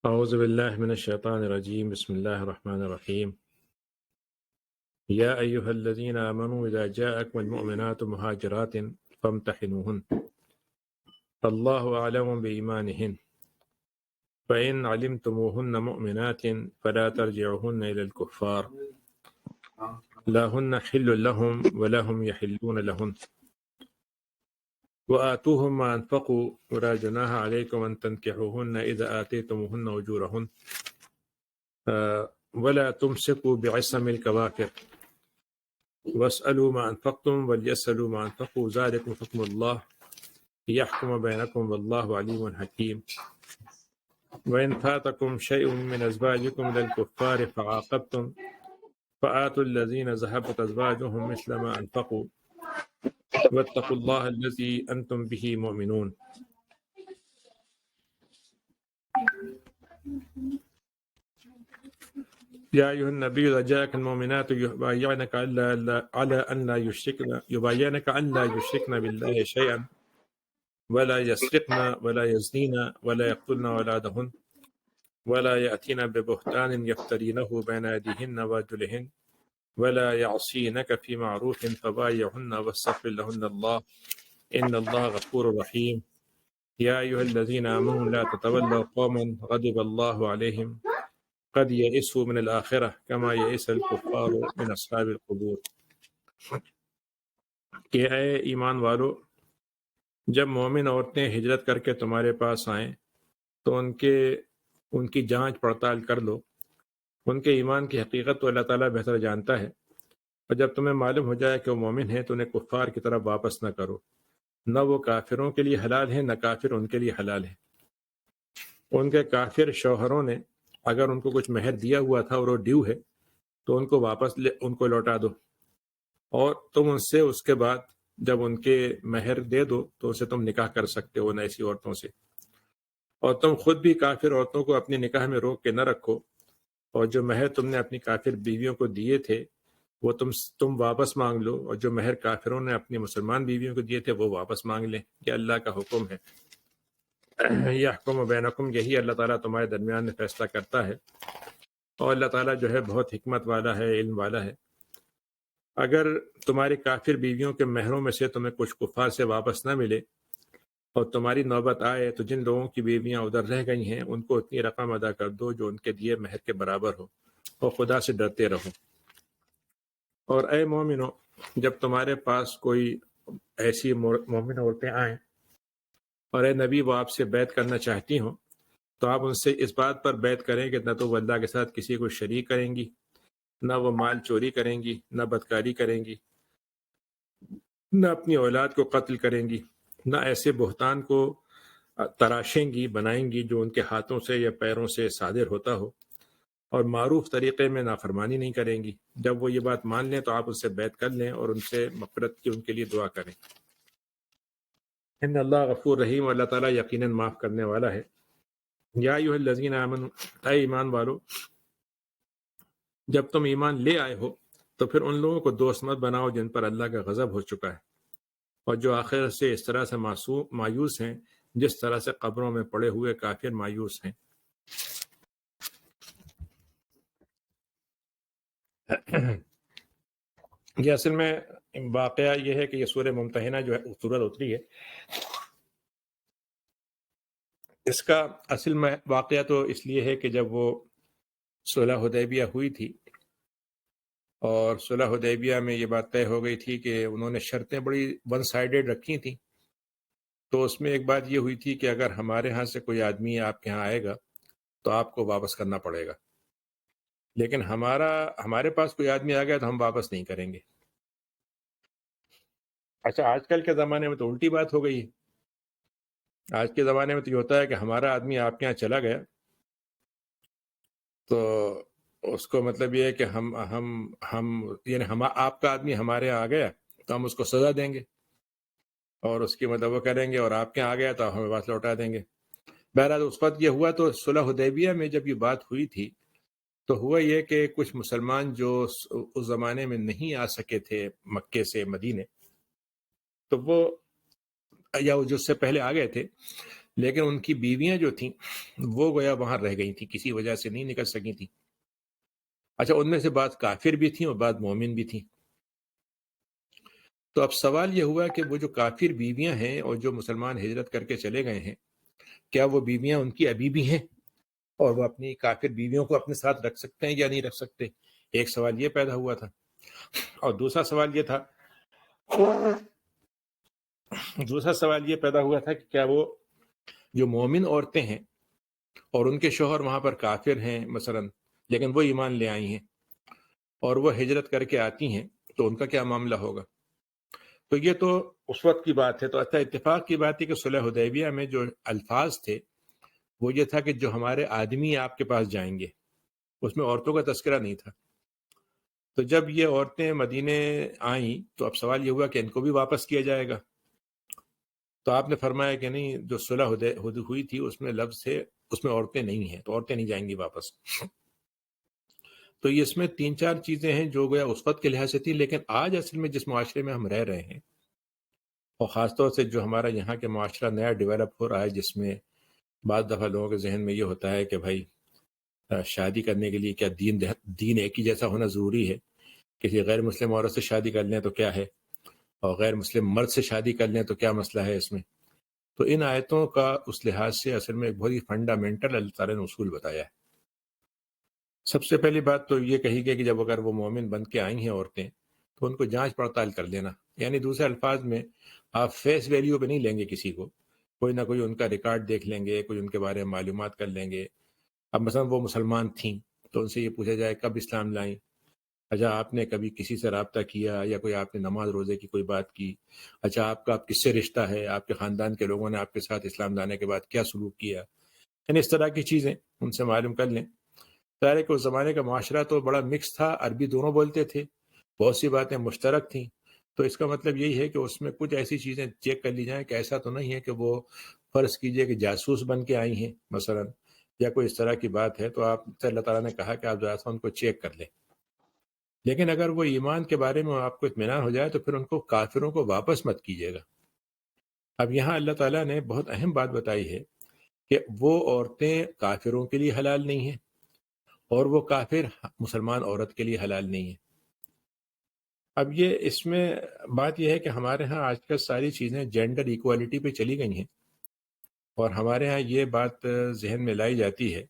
أعوذ بالله من الشيطان الرجيم بسم الله الرحمن الرحيم يا أيها الذين آمنوا إذا جاءكم المؤمنات مهاجرات فامتحنوهن الله أعلم بإيمانهن فإن علمتموهن مؤمنات فلا ترجعوهن إلى الكفار لا هن حل لهم ولا هم يحلون لهن وآتوهم ما أنفقوا ولا جناح عليكم أن تنكحوهن إذا آتيتموهن أجورهن ولا تمسكوا بعصم الكوافر واسألوا ما أنفقتم وليسألوا ما أنفقوا ذلكم حكم الله يحكم بينكم والله عليم حكيم وإن فاتكم شيء من أزواجكم للكفار فعاقبتم فآتوا الذين ذهبت أزواجهم مثل ما أنفقوا واتقوا الله الذي أنتم به مؤمنون. يا أيها النبي إذا جاءك المؤمنات يبايعنك على أن لا يشركن بالله شيئا ولا يسرقن ولا يزنين ولا يقتلن أولادهن ولا يأتين ببهتان يفترينه بين أيديهن وأرجلهن ولا يعصينك في معروف فبايعهن واستغفر لهن الله إن الله غفور رحيم. يا أيها الذين آمنوا لا تتولوا قوما غضب الله عليهم قد يئسوا من الآخرة كما يئس الكفار من أصحاب القبور. کہ اے ایمان والو، جب مومن عورتیں ہجرت کر کے تمہارے پاس آئیں تو ان کی جانچ پڑتال کر لو. ان کے ایمان کی حقیقت تو اللہ تعالیٰ بہتر جانتا ہے، اور جب تمہیں معلوم ہو جائے کہ وہ مومن ہیں تو انہیں کفار کی طرف واپس نہ کرو، نہ وہ کافروں کے لیے حلال ہیں نہ کافر ان کے لیے حلال ہیں. ان کے کافر شوہروں نے اگر ان کو کچھ مہر دیا ہوا تھا اور وہ ڈیو ہے تو ان کو واپس ان کو لوٹا دو، اور تم ان سے اس کے بعد جب ان کے مہر دے دو تو اسے تم نکاح کر سکتے ہو ایسی عورتوں سے. اور تم خود بھی کافر عورتوں کو اپنی نکاح میں روک کے نہ رکھو، اور جو مہر تم نے اپنی کافر بیویوں کو دیے تھے وہ تم واپس مانگ لو، اور جو مہر کافروں نے اپنی مسلمان بیویوں کو دیے تھے وہ واپس مانگ لیں. یہ اللہ کا حکم ہے. یحکم بینکم، یہی اللہ تعالیٰ تمہارے درمیان میں فیصلہ کرتا ہے، اور اللہ تعالیٰ جو ہے بہت حکمت والا ہے، علم والا ہے. اگر تمہاری کافر بیویوں کے مہروں میں سے تمہیں کچھ کفار سے واپس نہ ملے اور تمہاری نوبت آئے تو جن لوگوں کی بیویاں ادھر رہ گئی ہیں ان کو اتنی رقم ادا کر دو جو ان کے دیے مہر کے برابر ہو، اور خدا سے ڈرتے رہو. اور اے مومنو، جب تمہارے پاس کوئی ایسی مومن عورتیں آئیں اور اے نبی وہ آپ سے بیعت کرنا چاہتی ہوں تو آپ ان سے اس بات پر بیعت کریں کہ نہ تو وہ اللہ کے ساتھ کسی کو شریک کریں گی، نہ وہ مال چوری کریں گی، نہ بدکاری کریں گی، نہ اپنی اولاد کو قتل کریں گی، نہ ایسے بہتان کو تراشیں گی، بنائیں گی جو ان کے ہاتھوں سے یا پیروں سے صادر ہوتا ہو، اور معروف طریقے میں نافرمانی نہیں کریں گی. جب وہ یہ بات مان لیں تو آپ ان سے بیعت کر لیں اور ان سے مغفرت کی ان کے لیے دعا کریں. ان اللہ غفور رحیم، اللہ تعالیٰ یقیناً معاف کرنے والا ہے. یا ایھا الذین آمنوا، اے ایمان والو، جب تم ایمان لے آئے ہو تو پھر ان لوگوں کو دوست مت بناؤ جن پر اللہ کا غضب ہو چکا ہے، اور جو آخرت سے اس طرح سے مایوس ہیں جس طرح سے قبروں میں پڑے ہوئے کافر مایوس ہیں. یہ اصل میں واقعہ یہ ہے کہ یہ سورہ ممتحنہ جو ہے سورت اتری ہے، اس کا اصل میں واقعہ تو اس لیے ہے کہ جب وہ صلح حدیبیہ ہوئی تھی اور صلح حدیبیہ میں یہ بات طے ہو گئی تھی کہ انہوں نے شرطیں بڑی ون سائیڈڈ رکھی تھیں، تو اس میں ایک بات یہ ہوئی تھی کہ اگر ہمارے ہاں سے کوئی آدمی آپ کے ہاں آئے گا تو آپ کو واپس کرنا پڑے گا، لیکن ہمارے پاس کوئی آدمی آ گیا تو ہم واپس نہیں کریں گے. اچھا، آج کل کے زمانے میں تو الٹی بات ہو گئی ہے. آج کے زمانے میں تو یہ ہوتا ہے کہ ہمارا آدمی آپ کے یہاں چلا گیا تو اس کو مطلب یہ ہے کہ ہم آپ کا آدمی ہمارے یہاں آ گیا تو ہم اس کو سزا دیں گے، اور اس کی مطلب وہ کریں گے، اور آپ کے یہاں آ گیا تو ہمیں واپس لوٹا دیں گے. بہرحال اس وقت یہ ہوا تو صلح حدیبیہ میں جب یہ بات ہوئی تھی تو ہوا یہ کہ کچھ مسلمان جو اس زمانے میں نہیں آ سکے تھے مکے سے مدینے، تو وہ یا جو اس سے پہلے آ گئے تھے لیکن ان کی بیویاں جو تھیں وہ گویا وہاں رہ گئی تھیں، کسی وجہ سے نہیں نکل سکی تھیں۔ اچھا، ان میں سے بعض کافر بھی تھیں اور بعض مومن بھی تھیں۔ تو اب سوال یہ ہوا کہ وہ جو کافر بیویاں ہیں اور جو مسلمان ہجرت کر کے چلے گئے ہیں، کیا وہ بیویاں ان کی ابھی بھی ہیں اور وہ اپنی کافر بیویوں کو اپنے ساتھ رکھ سکتے ہیں یا نہیں رکھ سکتے؟ ایک سوال یہ پیدا ہوا تھا، اور دوسرا سوال یہ پیدا ہوا تھا کہ کیا وہ جو مومن عورتیں ہیں اور ان کے شوہر وہاں پر کافر ہیں مثلا، لیکن وہ ایمان لے آئی ہیں اور وہ ہجرت کر کے آتی ہیں، تو ان کا کیا معاملہ ہوگا؟ تو یہ تو اس وقت کی بات ہے۔ تو اچھا، اتفاق کی بات ہے کہ صلح حدیبیہ میں جو الفاظ تھے وہ یہ تھا کہ جو ہمارے آدمی آپ کے پاس جائیں گے، اس میں عورتوں کا تذکرہ نہیں تھا۔ تو جب یہ عورتیں مدینے آئیں تو اب سوال یہ ہوا کہ ان کو بھی واپس کیا جائے گا۔ تو آپ نے فرمایا کہ نہیں، جو صلح ہوئی تھی اس میں لفظ ہے، اس میں عورتیں نہیں ہیں، تو عورتیں نہیں جائیں گی واپس۔ تو اس میں 3-4 چیزیں ہیں جو گویا اس وقت کے لحاظ سے تھی، لیکن آج اصل میں جس معاشرے میں ہم رہ رہے ہیں، اور خاص طور سے جو ہمارا یہاں کے معاشرہ نیا ڈیولپ ہو رہا ہے، جس میں بعض دفعہ لوگوں کے ذہن میں یہ ہوتا ہے کہ بھائی شادی کرنے کے لیے کیا دین ایک ہی جیسا ہونا ضروری ہے؟ کسی غیر مسلم عورت سے شادی کر لیں تو کیا ہے، اور غیر مسلم مرد سے شادی کر لیں تو کیا مسئلہ ہے اس میں؟ تو ان آیتوں کا اس لحاظ سے اصل میں ایک بہت ہی فنڈامنٹل اللہ تعالیٰ نے اصول بتایا ہے۔ سب سے پہلی بات تو یہ کہی گئی کہ جب اگر وہ مومن بن کے آئی ہیں عورتیں تو ان کو جانچ پڑتال کر لینا، یعنی دوسرے الفاظ میں آپ فیس ویلیو پہ نہیں لیں گے کسی کو، کوئی نہ کوئی ان کا ریکارڈ دیکھ لیں گے، کوئی ان کے بارے میں معلومات کر لیں گے۔ اب مثلا وہ مسلمان تھیں تو ان سے یہ پوچھا جائے کب اسلام لائیں، اچھا آپ نے کبھی کسی سے رابطہ کیا یا کوئی آپ نے نماز روزے کی کوئی بات کی، اچھا آپ کا کس سے رشتہ ہے، آپ کے خاندان کے لوگوں نے آپ کے ساتھ اسلام لانے کے بعد کیا سلوک کیا، یعنی اس طرح کی چیزیں ان سے معلوم کر لیں۔ ظاہر ہے کہ اس زمانے کا معاشرہ تو بڑا مکس تھا، عربی دونوں بولتے تھے، بہت سی باتیں مشترک تھیں، تو اس کا مطلب یہی ہے کہ اس میں کچھ ایسی چیزیں چیک کر لی جائیں کہ ایسا تو نہیں ہے کہ وہ فرض کیجئے کہ جاسوس بن کے آئی ہیں مثلا، یا کوئی اس طرح کی بات ہے، تو آپ سے اللہ تعالیٰ نے کہا کہ آپ ذرا سا ان کو چیک کر لیں۔ لیکن اگر وہ ایمان کے بارے میں آپ کو اطمینان ہو جائے تو پھر ان کو کافروں کو واپس مت کیجیے گا۔ اب یہاں اللہ تعالیٰ نے بہت اہم بات بتائی ہے کہ وہ عورتیں کافروں کے لیے حلال نہیں ہیں اور وہ کافر مسلمان عورت کے لیے حلال نہیں ہیں۔ اب یہ اس میں بات یہ ہے کہ ہمارے ہاں آج کل ساری چیزیں جینڈر ایکوالٹی پہ چلی گئی ہیں، اور ہمارے ہاں یہ بات ذہن میں لائی جاتی ہے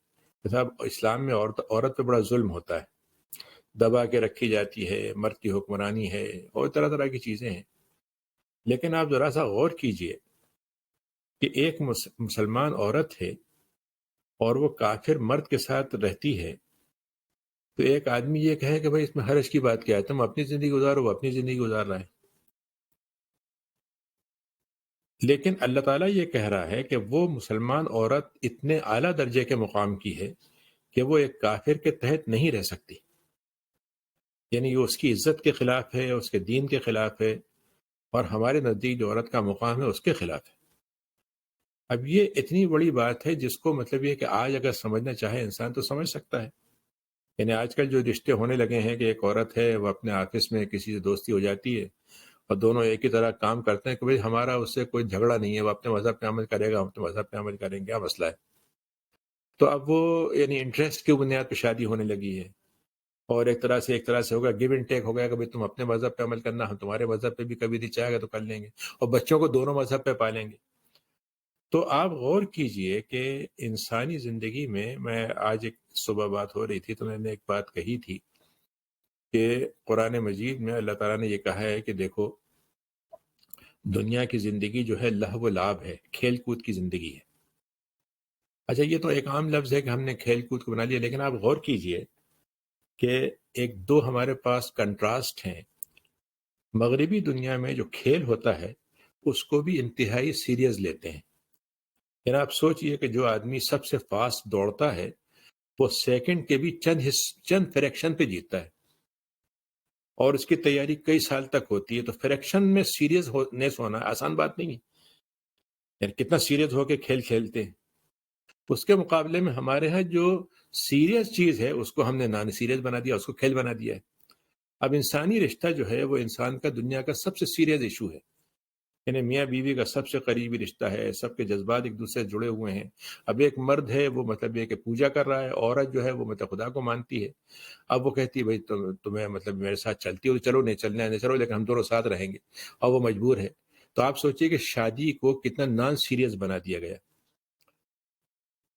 کہ صاحب اسلام میں عورت پہ بڑا ظلم ہوتا ہے، دبا کے رکھی جاتی ہے، مرد کی حکمرانی ہے اور طرح طرح کی چیزیں ہیں۔ لیکن آپ ذرا سا غور کیجئے کہ ایک مسلمان عورت ہے اور وہ کافر مرد کے ساتھ رہتی ہے، تو ایک آدمی یہ کہے کہ بھائی اس میں حرج کی بات کیا ہے، تم اپنی زندگی گزارو، وہ اپنی زندگی گزار رہا ہے۔ لیکن اللہ تعالیٰ یہ کہہ رہا ہے کہ وہ مسلمان عورت اتنے اعلیٰ درجے کے مقام کی ہے کہ وہ ایک کافر کے تحت نہیں رہ سکتی، یعنی یہ اس کی عزت کے خلاف ہے، اس کے دین کے خلاف ہے، اور ہمارے نزدیک جو عورت کا مقام ہے اس کے خلاف ہے۔ اب یہ اتنی بڑی بات ہے جس کو مطلب یہ کہ آج اگر سمجھنا چاہے انسان تو سمجھ سکتا ہے۔ یعنی آج کل جو رشتے ہونے لگے ہیں کہ ایک عورت ہے وہ اپنے آفس میں کسی سے دوستی ہو جاتی ہے اور دونوں ایک ہی طرح کام کرتے ہیں کہ بھئی ہمارا اس سے کوئی جھگڑا نہیں ہے، وہ اپنے مذہب پہ عمل کرے گا، ہم اپنے مذہب پہ عمل کریں گے، کیا مسئلہ ہے؟ تو اب وہ یعنی انٹرسٹ کی بنیاد پہ شادی ہونے لگی ہے، اور ایک طرح سے ہوگا گیو اینڈ ٹیک ہو گیا کہ بھئی تم اپنے مذہب پہ عمل کرنا، ہم تمہارے مذہب پہ بھی کبھی دل چاہے گا تو کر لیں گے، اور بچوں کو دونوں مذہب پہ پالیں گے۔ تو آپ غور کیجئے کہ انسانی زندگی میں آج ایک صبح بات ہو رہی تھی تو میں نے ایک بات کہی تھی کہ قرآن مجید میں اللہ تعالیٰ نے یہ کہا ہے کہ دیکھو دنیا کی زندگی جو ہے لہو و لعب ہے، کھیل کود کی زندگی ہے۔ اچھا، یہ تو ایک عام لفظ ہے کہ ہم نے کھیل کود کو بنا لیا، لیکن آپ غور کیجئے کہ ایک دو ہمارے پاس کنٹراسٹ ہیں۔ مغربی دنیا میں جو کھیل ہوتا ہے اس کو بھی انتہائی سیریس لیتے ہیں۔ یعنی آپ سوچئے کہ جو آدمی سب سے فاسٹ دوڑتا ہے وہ سیکنڈ کے بھی چند فریکشن پہ جیتتا ہے، اور اس کی تیاری کئی سال تک ہوتی ہے، تو فریکشن میں سیریس ہونا آسان بات نہیں ہے، یعنی کتنا سیریس ہو کے کھیل کھیلتے ہیں۔ اس کے مقابلے میں ہمارے ہاں جو سیریس چیز ہے اس کو ہم نے نان سیریس بنا دیا، اس کو کھیل بنا دیا ہے۔ اب انسانی رشتہ جو ہے وہ انسان کا دنیا کا سب سے سیریس ایشو ہے، یعنی میاں بیوی کا سب سے قریبی رشتہ ہے، سب کے جذبات ایک دوسرے سے جڑے ہوئے ہیں۔ اب ایک مرد ہے وہ مطلب یہ کہ پوجا کر رہا ہے، عورت جو ہے وہ مطلب خدا کو مانتی ہے۔ اب وہ کہتی ہے بھائی تمہیں مطلب میرے ساتھ چلتی ہو تو چلو، نہیں چلنا ہے نہیں چلو، لیکن ہم دونوں ساتھ رہیں گے، اور وہ مجبور ہے۔ تو آپ سوچئے کہ شادی کو کتنا نان سیریس بنا دیا گیا،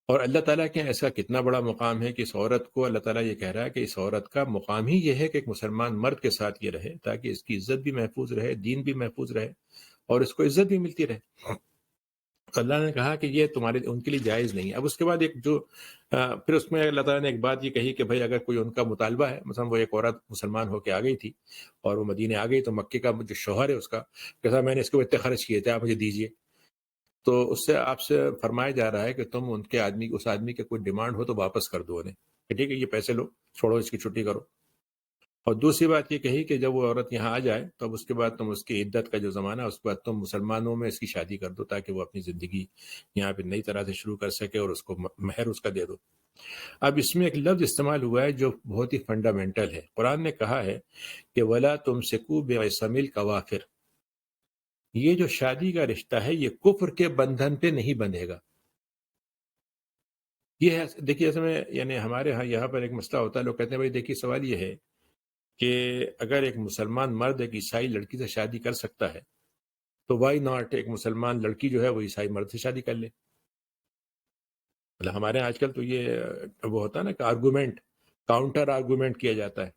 اور اللہ تعالیٰ کے ایسا کتنا بڑا مقام ہے کہ اس عورت کو اللہ تعالیٰ یہ کہہ رہا ہے کہ اس عورت کا مقام ہی یہ ہے کہ ایک مسلمان مرد کے ساتھ یہ رہے، تاکہ اس کی عزت بھی محفوظ رہے، دین بھی محفوظ رہے، اور اس کو عزت بھی ملتی رہے۔ تو اللہ نے کہا کہ یہ تمہارے ان کے لیے جائز نہیں ہے۔ اب اس کے بعد ایک جو پھر اس میں اللہ تعالیٰ نے ایک بات یہ کہی کہ بھائی اگر کوئی ان کا مطالبہ ہے، مثلا وہ ایک عورت مسلمان ہو کے آ گئی تھی اور وہ مدینے آ گئی، تو مکے کا جو شوہر ہے اس کا کہتا میں نے اس کو اتنے خرچ کیے تھے، آپ مجھے دیجیے، تو اس سے آپ سے فرمایا جا رہا ہے کہ تم ان کے آدمی اس آدمی کے کوئی ڈیمانڈ ہو تو واپس کر دو انہیں، کہ ٹھیک ہے یہ پیسے لو، چھوڑو، اس کی چھٹی کرو۔ اور دوسری بات یہ کہی کہ جب وہ عورت یہاں آ جائے تو اب اس کے بعد تم اس کی عدت کا جو زمانہ ہے اس کے بعد تم مسلمانوں میں اس کی شادی کر دو، تاکہ وہ اپنی زندگی یہاں پہ نئی طرح سے شروع کر سکے، اور اس کو مہر اس کا دے دو۔ اب اس میں ایک لفظ استعمال ہوا ہے جو بہت ہی فنڈامنٹل ہے۔ قرآن نے کہا ہے کہ وَلَا تُمْسِكُوا بِعِصَمِ الْكَوَافِرِ، یہ جو شادی کا رشتہ ہے یہ کفر کے بندھن پہ نہیں بندھے گا۔ یہ ہے، دیکھیے اصل میں یعنی ہمارے ہاں یہاں پر ایک مسئلہ ہوتا ہے، لوگ کہتے ہیں بھائی دیکھیے سوال یہ ہے کہ اگر ایک مسلمان مرد ایک عیسائی لڑکی سے شادی کر سکتا ہے تو وائی ناٹ ایک مسلمان لڑکی جو ہے وہ عیسائی مرد سے شادی کر لے۔ مطلب ہمارے آج کل تو یہ وہ ہوتا ہے نا کہ آرگومنٹ، کاؤنٹر آرگومنٹ کیا جاتا ہے۔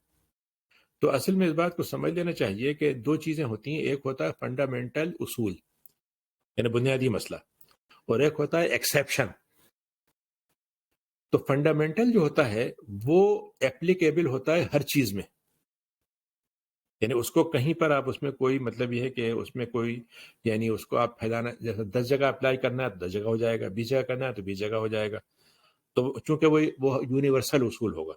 تو اصل میں اس بات کو سمجھ لینا چاہیے کہ دو چیزیں ہوتی ہیں، ایک ہوتا ہے فنڈامنٹل اصول یعنی بنیادی مسئلہ، اور ایک ہوتا ہے ایکسیپشن۔ تو فنڈامنٹل جو ہوتا ہے وہ ایپلیکیبل ہوتا ہے ہر چیز میں، یعنی اس کو کہیں پر آپ اس میں کوئی مطلب یہ ہے کہ اس میں کوئی یعنی اس کو آپ پھیلانا، جیسے 10 جگہ اپلائی کرنا ہے تو 10 جگہ ہو جائے گا، 20 جگہ کرنا ہے تو 20 جگہ ہو جائے گا، تو چونکہ وہ یونیورسل اصول ہوگا۔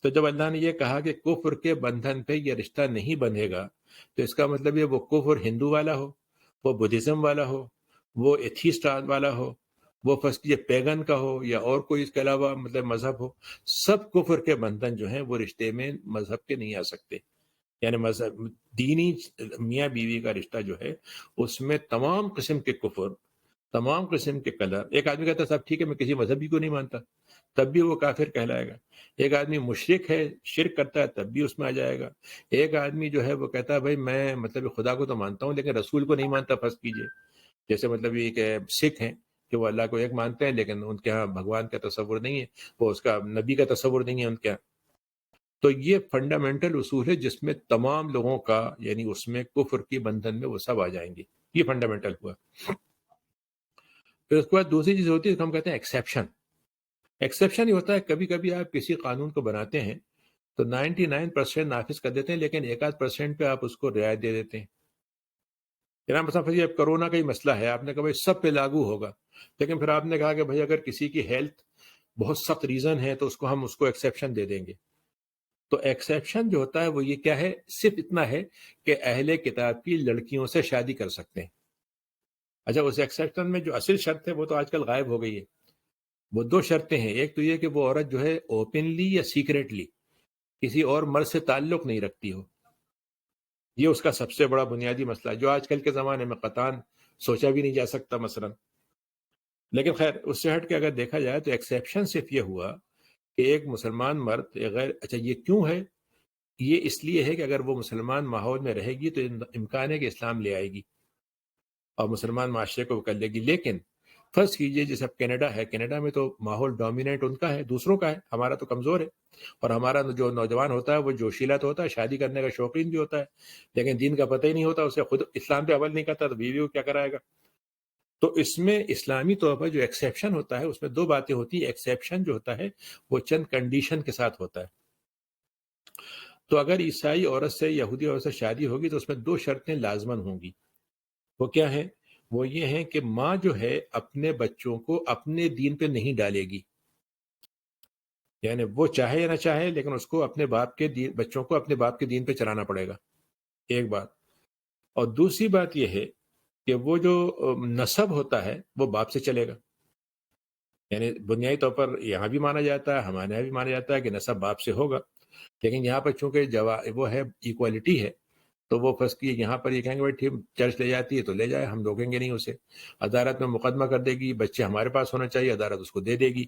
تو جب اللہ نے یہ کہا کہ کفر کے بندھن پہ یہ رشتہ نہیں بندھے گا، تو اس کا مطلب یہ وہ کفر ہندو والا ہو، وہ بدھزم والا ہو، وہ ایتھیسٹ والا ہو، وہ فرسٹ یہ پیگن کا ہو، یا اور کوئی اس کے علاوہ مطلب مذہب ہو، سب کفر کے بندھن جو ہیں وہ رشتے میں مذہب کے نہیں آ سکتے۔ یعنی مذہب دینی میاں بیوی کا رشتہ جو ہے اس میں تمام قسم کے کفر، تمام قسم کے کلر، ایک آدمی کہتا ہے صاحب ٹھیک ہے میں کسی مذہبی کو نہیں مانتا، تب بھی وہ کافر کہلائے گا۔ ایک آدمی مشرک ہے، شرک کرتا ہے، تب بھی اس میں آ جائے گا۔ ایک آدمی جو ہے وہ کہتا ہے بھائی میں مطلب خدا کو تو مانتا ہوں لیکن رسول کو نہیں مانتا، فرض کیجئے جیسے مطلب یہ کہ سکھ ہیں کہ وہ اللہ کو ایک مانتے ہیں لیکن ان کے ہاں بھگوان کا تصور نہیں ہے، وہ اس کا نبی کا تصور نہیں ہے ان کے ہاں۔ تو یہ فنڈامنٹل اصول ہے جس میں تمام لوگوں کا یعنی اس میں کفر کی بندھن میں وہ سب آ جائیں گے، یہ فنڈامنٹل ہوا۔ پھر اس کے بعد دوسری چیز ہوتی ہے ہم کہتے ہیں ایکسیپشن۔ ایکسیپشن یہ ہوتا ہے کبھی کبھی آپ کسی قانون کو بناتے ہیں تو 99% نافذ کر دیتے ہیں لیکن 1% پہ آپ اس کو رعایت دے دیتے ہیں۔ جناب مثلا اب کرونا کا ہی مسئلہ ہے، آپ نے کہا بھائی سب پہ لاگو ہوگا، لیکن پھر آپ نے کہا کہ بھائی اگر کسی کی ہیلتھ بہت سخت ریزن ہے تو ہم اس کو ایکسیپشن دے دیں گے۔ تو ایکسیپشن جو ہوتا ہے وہ یہ کیا ہے، صرف اتنا ہے کہ اہل کتاب کی لڑکیوں سے شادی کر سکتے ہیں۔ اچھا اس ایکسیپشن میں جو اصل شرط ہے وہ تو آج کل غائب ہو گئی ہے۔ وہ دو شرطیں ہیں، ایک تو یہ کہ وہ عورت جو ہے اوپنلی یا سیکریٹلی کسی اور مرد سے تعلق نہیں رکھتی ہو، یہ اس کا سب سے بڑا بنیادی مسئلہ ہے جو آج کل کے زمانے میں قطعاً سوچا بھی نہیں جا سکتا مثلا۔ لیکن خیر اس سے ہٹ کے اگر دیکھا جائے تو ایکسیپشن صرف یہ ہوا کہ ایک مسلمان مرد غیر، اچھا یہ کیوں ہے، یہ اس لیے ہے کہ اگر وہ مسلمان ماحول میں رہے گی تو امکان ہے کہ اسلام لے آئے گی اور مسلمان معاشرے کو وہ کر لے گی۔ لیکن فرض کیجئے جیسے اب کینیڈا ہے، کینیڈا میں تو ماحول ڈومیننٹ ان کا ہے، دوسروں کا ہے، ہمارا تو کمزور ہے، اور ہمارا جو نوجوان ہوتا ہے وہ جوشیلا تو ہوتا ہے، شادی کرنے کا شوقین بھی ہوتا ہے، لیکن دین کا پتہ ہی نہیں ہوتا، اسے خود اسلام پہ عمل نہیں کرتا تو بیوی کو کیا کرائے گا۔ تو اس میں اسلامی طور پر جو ایکسیپشن ہوتا ہے اس میں دو باتیں ہوتی ہیں۔ ایکسیپشن جو ہوتا ہے وہ چند کنڈیشن کے ساتھ ہوتا ہے۔ تو اگر عیسائی عورت سے یہودی عورت سے شادی ہوگی تو اس میں دو شرطیں لازماً ہوں گی۔ وہ کیا ہیں؟ وہ یہ ہیں کہ ماں جو ہے اپنے بچوں کو اپنے دین پہ نہیں ڈالے گی، یعنی وہ چاہے یا نہ چاہے لیکن اس کو اپنے باپ کے بچوں کو اپنے باپ کے دین پہ چلانا پڑے گا، ایک بات۔ اور دوسری بات یہ ہے کہ وہ جو نسب ہوتا ہے وہ باپ سے چلے گا، یعنی بنیادی طور پر یہاں بھی مانا جاتا ہے، ہمارے یہاں بھی مانا جاتا ہے کہ نسب باپ سے ہوگا، لیکن یہاں پر چونکہ وہ ہے ایکوالٹی ہے تو وہ فرض کی یہاں پر یہ کہیں گے بھائی ٹھیک چرچ لے جاتی ہے تو لے جائے، ہم روکیں گے نہیں اسے، عدالت میں مقدمہ کر دے گی، بچے ہمارے پاس ہونا چاہیے، عدالت اس کو دے دے گی۔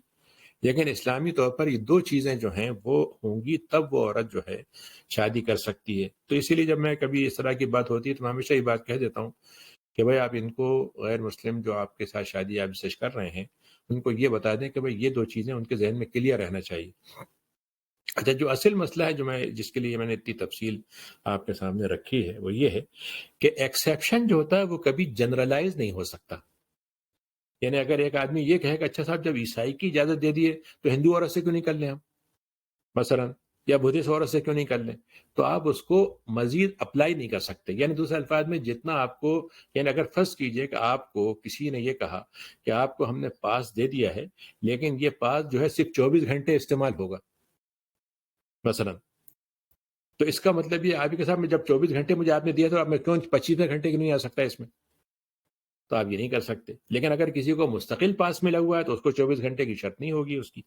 لیکن اسلامی طور پر یہ دو چیزیں جو ہیں وہ ہوں گی تب وہ عورت جو ہے شادی کر سکتی ہے۔ تو اسی لیے جب میں کبھی اس طرح کی بات ہوتی ہے تو میں ہمیشہ یہ بات کہہ دیتا ہوں کہ بھائی آپ ان کو غیر مسلم جو آپ کے ساتھ شادی آپ سچ کر رہے ہیں ان کو یہ بتا دیں کہ بھائی یہ دو چیزیں ان کے ذہن میں کلیئر رہنا چاہیے۔ اچھا، جو اصل مسئلہ ہے جو جس کے لیے میں نے اتنی تفصیل آپ کے سامنے رکھی ہے وہ یہ ہے کہ ایکسیپشن جو ہوتا ہے وہ کبھی جنرلائز نہیں ہو سکتا۔ یعنی اگر ایک آدمی یہ کہے کہ اچھا صاحب جب عیسائی کی اجازت دے دیے تو ہندو عورت سے کیوں نہیں کر لیں ہم مثلا، یا بدھسٹ عورت سے کیوں نہیں کر لیں، تو آپ اس کو مزید اپلائی نہیں کر سکتے۔ یعنی دوسرے الفاظ میں جتنا آپ کو، یعنی اگر فرض کیجئے کہ آپ کو کسی نے یہ کہا کہ آپ کو ہم نے پاس دے دیا ہے لیکن یہ پاس جو ہے صرف 24 گھنٹے استعمال ہوگا مثلا، تو اس کا مطلب یہ آپ کے ساتھ میں جب 24 گھنٹے مجھے آپ نے دیا تو آپ میں کیوں 25 گھنٹے کی نہیں آ سکتا اس میں، تو آپ یہ نہیں کر سکتے۔ لیکن اگر کسی کو مستقل پاس ملا ہوا ہے تو اس کو 24 گھنٹے کی شرط نہیں ہوگی اس کی۔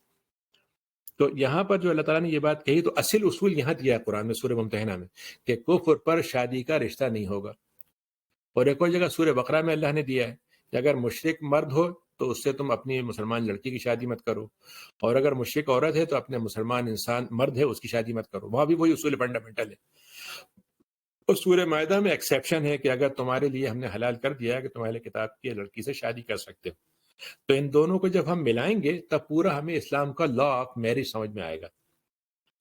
تو یہاں پر جو اللہ تعالیٰ نے یہ بات کہی تو اصل اصول یہاں دیا ہے قرآن میں سورہ ممتحنہ میں کہ کفر پر شادی کا رشتہ نہیں ہوگا۔ اور ایک اور جگہ سورہ بقرہ میں اللہ نے دیا ہے کہ اگر مشرک مرد ہو تو اس سے تم اپنی مسلمان لڑکی کی شادی مت کرو، اور اگر مشرک عورت ہے تو اپنے مسلمان انسان مرد ہے اس کی شادی مت کرو۔ وہاں بھی وہی اصول فنڈامنٹل ہے۔ اور سورہ مائدہ میں ایکسیپشن ہے کہ اگر تمہارے لیے ہم نے حلال کر دیا ہے کہ تمہارے کتاب کی لڑکی سے شادی کر سکتے ہو، تو ان دونوں کو جب ہم ملائیں گے تب پورا ہمیں اسلام کا لا آف میرج سمجھ میں آئے گا۔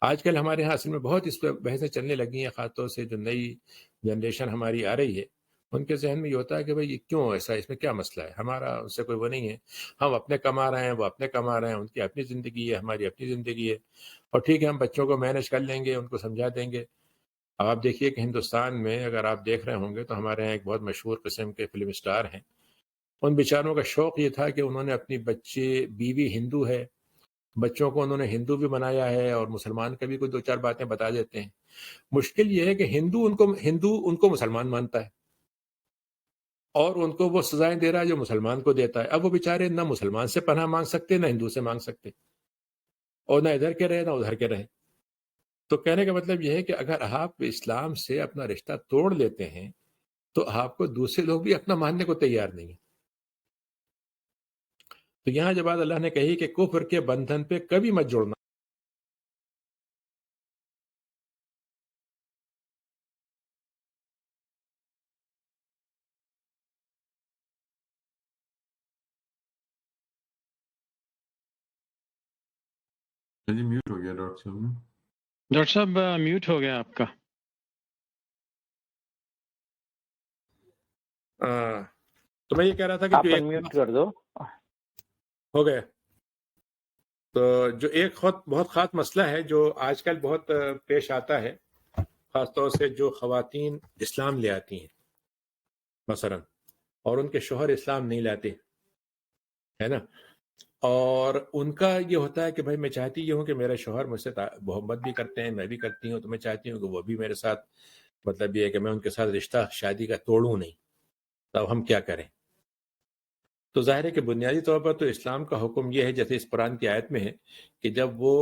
آج کل ہمارے یہاں اصل میں بہت اس پہ بحثیں چلنے لگی ہیں، خاص طور سے جو نئی جنریشن ہماری آ رہی ہے ان کے ذہن میں یہ ہوتا ہے کہ بھئی یہ کیوں ایسا، اس میں کیا مسئلہ ہے، ہمارا اس سے کوئی وہ نہیں ہے، ہم اپنے کما رہے ہیں وہ اپنے کما رہے ہیں، ان کی اپنی زندگی ہے ہماری اپنی زندگی ہے، اور ٹھیک ہے ہم بچوں کو مینج کر لیں گے، ان کو سمجھا دیں گے۔ اب آپ دیکھیے کہ ہندوستان میں اگر آپ دیکھ رہے ہوں گے تو ہمارے یہاں ایک بہت مشہور قسم کے فلم اسٹار ہیں، ان بیچاروں کا شوق یہ تھا کہ انہوں نے اپنی بیوی ہندو ہے، بچوں کو انہوں نے ہندو بھی بنایا ہے، اور مسلمان کا بھی کوئی دو چار باتیں بتا دیتے ہیں۔ مشکل یہ ہے کہ ہندو ان کو مسلمان مانتا ہے، اور ان کو وہ سزائیں دے رہا ہے جو مسلمان کو دیتا ہے۔ اب وہ بیچارے نہ مسلمان سے پناہ مانگ سکتے نہ ہندو سے مانگ سکتے، اور نہ ادھر کے رہے نہ ادھر کے رہے۔ تو کہنے کا مطلب یہ ہے کہ اگر آپ اسلام سے اپنا رشتہ توڑ لیتے ہیں تو آپ کو دوسرے لوگ بھی اپنا ماننے کو تیار نہیں ہیں۔ تو یہاں جب بات اللہ نے کہی کہ کفر کے بندھن پہ کبھی مت جوڑنا، جی میوٹ ہو گیا ڈاکٹر صاحب نے۔ ڈاکٹر صاحب میوٹ ہو گیا آپ کا۔ تو میں یہ کہہ رہا تھا کہ آپ جو ایک انمیوٹ کر دو۔ ہو گیا، تو جو ایک بہت خاص مسئلہ ہے جو آج کل بہت پیش آتا ہے، خاص طور سے جو خواتین اسلام لے آتی ہیں مثلا، اور ان کے شوہر اسلام نہیں لاتے، ہے نا، اور ان کا یہ ہوتا ہے کہ بھائی میں چاہتی یہ ہوں کہ میرا شوہر مجھ سے محبت بھی کرتے ہیں، میں بھی کرتی ہوں، تو میں چاہتی ہوں کہ وہ بھی میرے ساتھ، مطلب یہ ہے کہ میں ان کے ساتھ رشتہ شادی کا توڑوں نہیں، تب ہم کیا کریں؟ تو ظاہر ہے کہ بنیادی طور پر تو اسلام کا حکم یہ ہے جیسے اس قرآن کی آیت میں ہے کہ جب وہ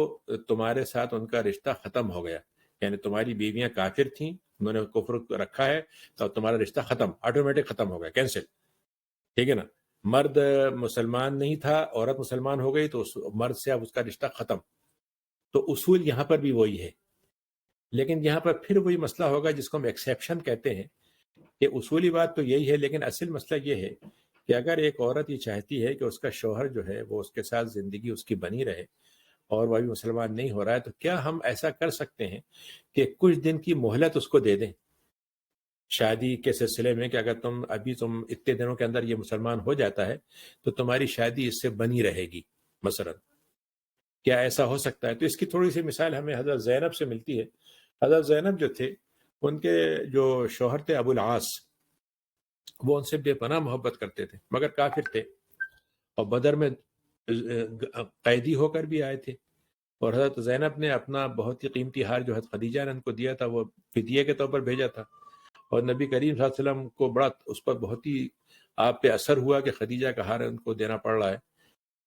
تمہارے ساتھ ان کا رشتہ ختم ہو گیا، یعنی تمہاری بیویاں کافر تھیں، انہوں نے کفر رکھا ہے، تو تمہارا رشتہ ختم، آٹومیٹک ختم ہو گیا، کینسل، ٹھیک ہے نا۔ مرد مسلمان نہیں تھا، عورت مسلمان ہو گئی تو اس مرد سے اب اس کا رشتہ ختم۔ تو اصول یہاں پر بھی وہی ہے، لیکن یہاں پر پھر وہی مسئلہ ہوگا جس کو ہم ایکسیپشن کہتے ہیں، کہ اصولی بات تو یہی ہے، لیکن اصل مسئلہ یہ ہے کہ اگر ایک عورت یہ چاہتی ہے کہ اس کا شوہر جو ہے وہ اس کے ساتھ زندگی اس کی بنی رہے اور وہ ابھی مسلمان نہیں ہو رہا ہے، تو کیا ہم ایسا کر سکتے ہیں کہ کچھ دن کی مہلت اس کو دے دیں شادی کے سلسلے میں، کہ اگر تم اتنے دنوں کے اندر یہ مسلمان ہو جاتا ہے تو تمہاری شادی اس سے بنی رہے گی مثلا، کیا ایسا ہو سکتا ہے؟ تو اس کی تھوڑی سی مثال ہمیں حضرت زینب سے ملتی ہے۔ حضرت زینب جو تھے ان کے جو شوہر تھے ابو العاص، وہ ان سے بے پناہ محبت کرتے تھے مگر کافر تھے، اور بدر میں قیدی ہو کر بھی آئے تھے، اور حضرت زینب نے اپنا بہت ہی قیمتی ہار جو حضرت خدیجہ نے ان کو دیا تھا وہ فدیے کے طور پر بھیجا تھا، اور نبی کریم صلی اللہ علیہ وسلم کو بڑا اس پر بہت ہی آپ پہ اثر ہوا کہ خدیجہ کا ہار ان کو دینا پڑ رہا ہے،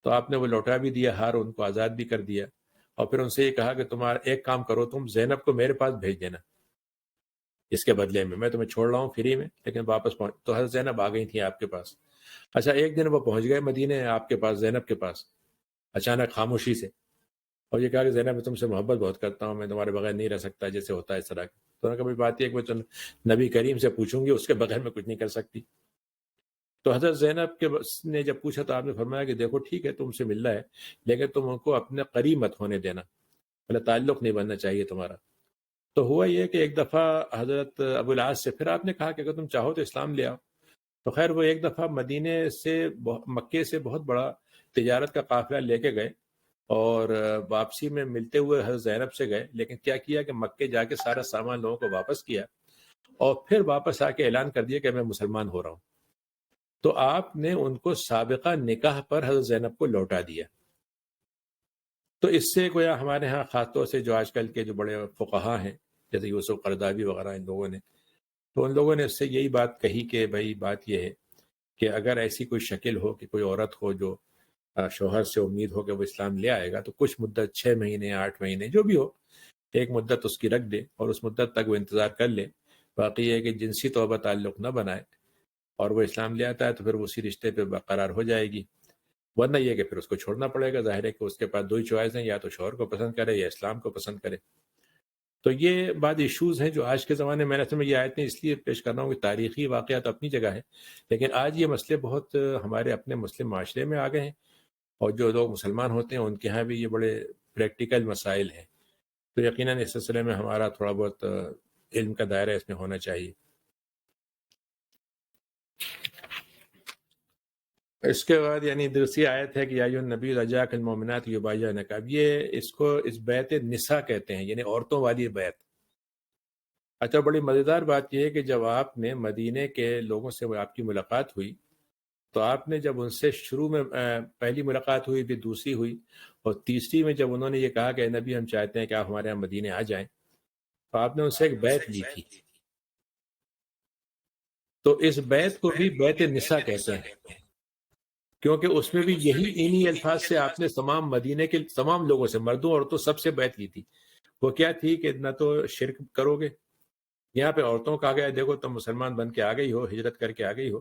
تو آپ نے وہ لوٹا بھی دیا ہار، ان کو آزاد بھی کر دیا، اور پھر ان سے یہ کہا کہ تمہارا ایک کام کرو، تم زینب کو میرے پاس بھیج دینا، اس کے بدلے میں تمہیں چھوڑ رہا ہوں فری میں، لیکن واپس پہنچ۔ تو حضرت زینب آ گئی تھیں آپ کے پاس۔ اچھا ایک دن وہ پہنچ گئے مدینے آپ کے پاس، زینب کے پاس، اچانک خاموشی سے، اور یہ کہا کہ زینب میں تم سے محبت بہت کرتا ہوں، میں تمہارے بغیر نہیں رہ سکتا، جیسے ہوتا ہے اس طرح کا۔ تو کبھی بات یہ کہ میں نبی کریم سے پوچھوں گی، اس کے بغیر میں کچھ نہیں کر سکتی۔ تو حضرت زینب نے جب پوچھا تو آپ نے فرمایا کہ دیکھو ٹھیک ہے تم سے ملنا ہے، لیکن تم ان کو اپنے قریب مت ہونے دینا، مطلب تعلق نہیں بننا چاہیے تمہارا۔ تو ہوا یہ کہ ایک دفعہ حضرت ابو العاص سے پھر آپ نے کہا کہ اگر تم چاہو تو اسلام لے آؤ۔ تو خیر وہ ایک دفعہ مدینے سے مکے سے بہت بڑا تجارت کا قافلہ لے کے گئے، اور واپسی میں ملتے ہوئے حضرت زینب سے گئے، لیکن کیا کیا کہ مکے جا کے سارا سامان لوگوں کو واپس کیا، اور پھر واپس آ کے اعلان کر دیا کہ میں مسلمان ہو رہا ہوں۔ تو آپ نے ان کو سابقہ نکاح پر حضرت زینب کو لوٹا دیا۔ تو اس سے گویا ہمارے ہاں خاص طور سے جو آج کل کے جو بڑے فقہا ہیں جیسے یوسف قرضاوی وغیرہ، ان لوگوں نے تو ان لوگوں نے اس سے یہی بات کہی کہ بھائی بات یہ ہے کہ اگر ایسی کوئی شکل ہو کہ کوئی عورت ہو جو شوہر سے امید ہو کہ وہ اسلام لے آئے گا، تو کچھ مدت 6 مہینے 8 مہینے جو بھی ہو، ایک مدت اس کی رکھ دے اور اس مدت تک وہ انتظار کر لے۔ باقی یہ ہے کہ جنسی طور پر تعلق نہ بنائے، اور وہ اسلام لے آتا ہے تو پھر وہ اسی رشتے پہ برقرار ہو جائے گی، ورنہ یہ کہ پھر اس کو چھوڑنا پڑے گا۔ ظاہر ہے کہ اس کے پاس 2 ہی چوائس ہیں، یا تو شوہر کو پسند کرے یا اسلام کو پسند کرے۔ تو یہ بعض ایشوز ہیں جو آج کے زمانے میں یہ آیتیں اس لیے پیش کر رہا ہوں کہ تاریخی واقعات اپنی جگہ ہے، لیکن آج یہ مسئلے بہت ہمارے اپنے مسلم معاشرے میں آ گئے ہیں، اور جو لوگ مسلمان ہوتے ہیں ان کے ہاں بھی یہ بڑے پریکٹیکل مسائل ہیں۔ تو یقیناً اس سلسلے میں ہمارا تھوڑا بہت علم کا دائرہ اس میں ہونا چاہیے۔ اس کے بعد دوسری آیت ہے کہ یا ایھا النبی اذا جاءک المؤمنات یبایعنک۔ اب یہ اس بیعت نساء کہتے ہیں، یعنی عورتوں والی بیعت۔ اچھا بڑی مزیدار بات یہ ہے کہ جب آپ نے مدینے کے لوگوں سے آپ کی ملاقات ہوئی، تو آپ نے جب ان سے شروع میں پہلی ملاقات ہوئی، پھر دوسری ہوئی، اور تیسری میں جب انہوں نے یہ کہا کہ اے نبی ہم چاہتے ہیں کہ آپ ہمارے یہاں مدینے آ جائیں، تو آپ نے ان سے ایک بیعت لی تھی۔ تو اس بیعت کو بھی بیعت نساء کہتے ہیں، کیونکہ اس میں بھی انہی الفاظ سے آپ نے تمام مدینے کے تمام لوگوں سے، مردوں عورتوں سب سے بیعت لی تھی۔ وہ کیا تھی کہ نہ تو شرک کرو گے، یہاں پہ عورتوں کہا گیا دیکھو تم مسلمان بن کے آ گئی ہو، ہجرت کر کے آ گئی ہو،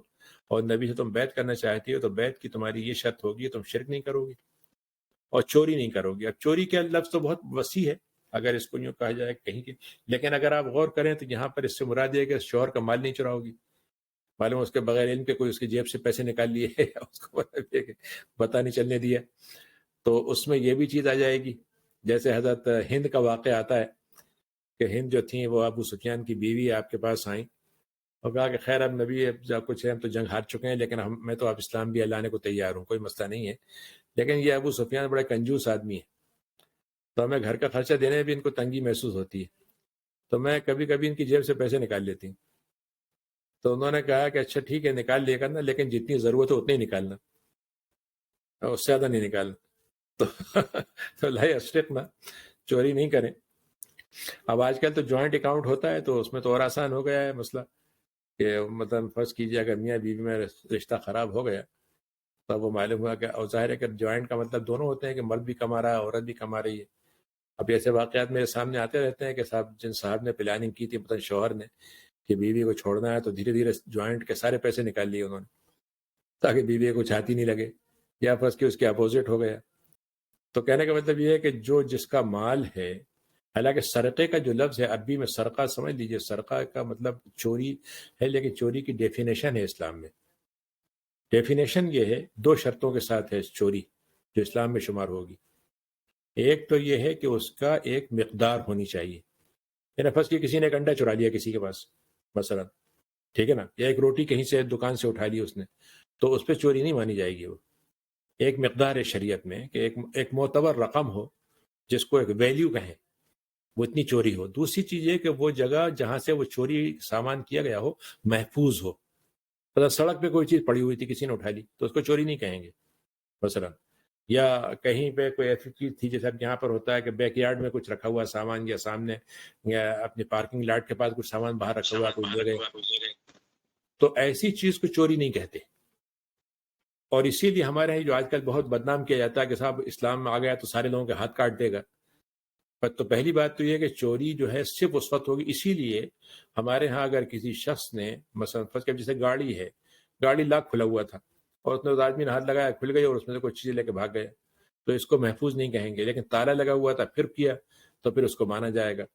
اور نبی سے تم بیعت کرنا چاہتی ہو، تو بیعت کی تمہاری یہ شرط ہوگی تم شرک نہیں کرو گی اور چوری نہیں کرو گی۔ اب چوری کا لفظ تو بہت وسیع ہے اگر اس کو یوں کہا جائے کہیں کہ، لیکن اگر آپ غور کریں تو یہاں پر اس سے مراد یہ ہے کہ شوہر کا مال نہیں چراؤ گی، معلوم اس کے بغیر علم کے کوئی اس کی جیب سے پیسے نکال لیے اس کو پتہ نہیں چلنے دیا، تو اس میں یہ بھی چیز آ جائے گی۔ جیسے حضرت ہند کا واقعہ آتا ہے کہ ہند جو تھیں وہ ابو سفیان کی بیوی آپ کے پاس آئیں اور کہا کہ خیر اب نبی جب کچھ ہے ہم تو جنگ ہار چکے ہیں، لیکن میں تو آپ اسلام بھی لانے کو تیار ہوں، کوئی مسئلہ نہیں ہے، لیکن یہ ابو سفیان بڑے کنجوس آدمی ہے، تو ہمیں گھر کا خرچہ دینے میں بھی ان کو تنگی محسوس ہوتی ہے، تو میں کبھی کبھی ان کی جیب سے پیسے نکال لیتی ہوں۔ تو انہوں نے کہا کہ اچھا ٹھیک ہے نکال لیا کرنا، لیکن جتنی ضرورت ہے اتنی ہی نکالنا، اس سے زیادہ نہیں نکالنا۔ تو لا یسرقن، چوری نہیں کریں۔ اب آج کل تو جوائنٹ اکاؤنٹ ہوتا ہے تو اس میں تو اور آسان ہو گیا ہے مسئلہ، کہ مطلب فرض کیجیے اگر میاں بیوی میں رشتہ خراب ہو گیا تو وہ معلوم ہوا کہ، اور ظاہر ہے کہ جوائنٹ کا مطلب دونوں ہوتے ہیں کہ مرد بھی کما رہا ہے عورت بھی کما رہی ہے۔ اب ایسے واقعات میرے سامنے آتے رہتے ہیں کہ جن صاحب نے پلاننگ کی تھی مثلا شوہر نے کہ بیوی کو چھوڑنا ہے، تو دھیرے دھیرے جوائنٹ کے سارے پیسے نکال لیے انہوں نے تاکہ بیوی کو چھاتی نہیں لگے، یا فرض کہ اس کے اپوزٹ ہو گیا۔ تو کہنے کا مطلب یہ ہے کہ جو جس کا مال ہے، حالانکہ سرقے کا جو لفظ ہے عربی میں سرقہ سمجھ لیجئے، سرقہ کا مطلب چوری ہے، لیکن چوری کی ڈیفینیشن ہے اسلام میں۔ ڈیفینیشن یہ ہے 2 شرطوں کے ساتھ ہے چوری جو اسلام میں شمار ہوگی۔ ایک تو یہ ہے کہ اس کا ایک مقدار ہونی چاہیے، یعنی فرض کہ کسی نے ایک انڈا چرا لیا کسی کے پاس مثلا، ٹھیک ہے نا، یا ایک روٹی کہیں سے دکان سے اٹھا لی اس نے، تو اس پہ چوری نہیں مانی جائے گی۔ وہ ایک مقدار ہے شریعت میں کہ ایک معتبر رقم ہو جس کو ایک ویلیو کہیں، وہ اتنی چوری ہو۔ دوسری چیز یہ کہ وہ جگہ جہاں سے وہ چوری سامان کیا گیا ہو محفوظ ہو، مثلا سڑک پہ کوئی چیز پڑی ہوئی تھی کسی نے اٹھا لی تو اس کو چوری نہیں کہیں گے مثلا، یا کہیں پہ کوئی ایسی چیز تھی جیسے یہاں پر ہوتا ہے کہ بیک یارڈ میں کچھ رکھا ہوا سامان، یا سامنے یا اپنی پارکنگ لاٹ کے پاس کچھ سامان باہر رکھا ہوا کوئی لے گئے، تو ایسی چیز کو چوری نہیں کہتے۔ اور اسی لیے ہمارے یہاں جو آج کل بہت بدنام کیا جاتا ہے کہ صاحب اسلام میں آ گیا تو سارے لوگوں کے ہاتھ کاٹ دے گا، تو پہلی بات تو یہ ہے کہ چوری جو ہے صرف اس وقت ہوگی، اسی لیے ہمارے ہاں اگر کسی شخص نے مثلا فرض کر جیسے گاڑی ہے، گاڑی لاک کھلا ہوا تھا اور اس نے اس آدمی نے ہاتھ لگایا، کھل گئی اور اس میں سے کوئی چیز لے کے بھاگ گیا، تو اس کو محفوظ نہیں کہیں گے، لیکن تالا لگا ہوا تھا پھر کیا تو پھر اس کو مانا جائے گا۔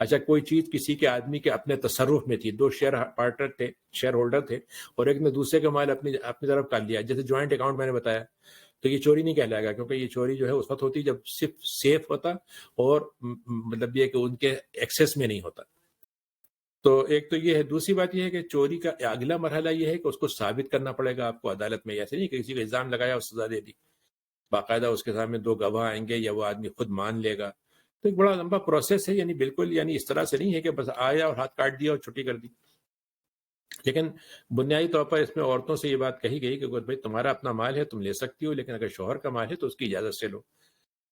اچھا، کوئی چیز کسی کے آدمی کے اپنے تصرف میں تھی، دو شیئر پارٹنر تھے، شیئر ہولڈر تھے، اور ایک نے دوسرے کا مال اپنی طرف کر لیا، جیسے جوائنٹ اکاؤنٹ میں نے بتایا، تو یہ چوری نہیں کہلائے گا، کیونکہ یہ چوری جو ہے اس وقت ہوتی جب صرف سیف ہوتا اور مطلب یہ کہ ان کے ایکسیس میں نہیں ہوتا۔ تو ایک تو یہ ہے، دوسری بات یہ ہے کہ چوری کا اگلا مرحلہ یہ ہے کہ اس کو ثابت کرنا پڑے گا آپ کو عدالت میں، ایسے نہیں کہ کسی کو الزام لگایا اور سزا دے دی، باقاعدہ اس کے سامنے دو گواہ آئیں گے یا وہ آدمی خود مان لے گا، تو ایک بڑا لمبا پروسیس ہے، یعنی بالکل یعنی اس طرح سے نہیں ہے کہ بس آیا اور ہاتھ کاٹ دیا اور چھٹی کر دی۔ لیکن بنیادی طور پر اس میں عورتوں سے یہ بات کہی گئی کہ بھائی تمہارا اپنا مال ہے تم لے سکتی ہو، لیکن اگر شوہر کا مال ہے تو اس کی اجازت سے لو۔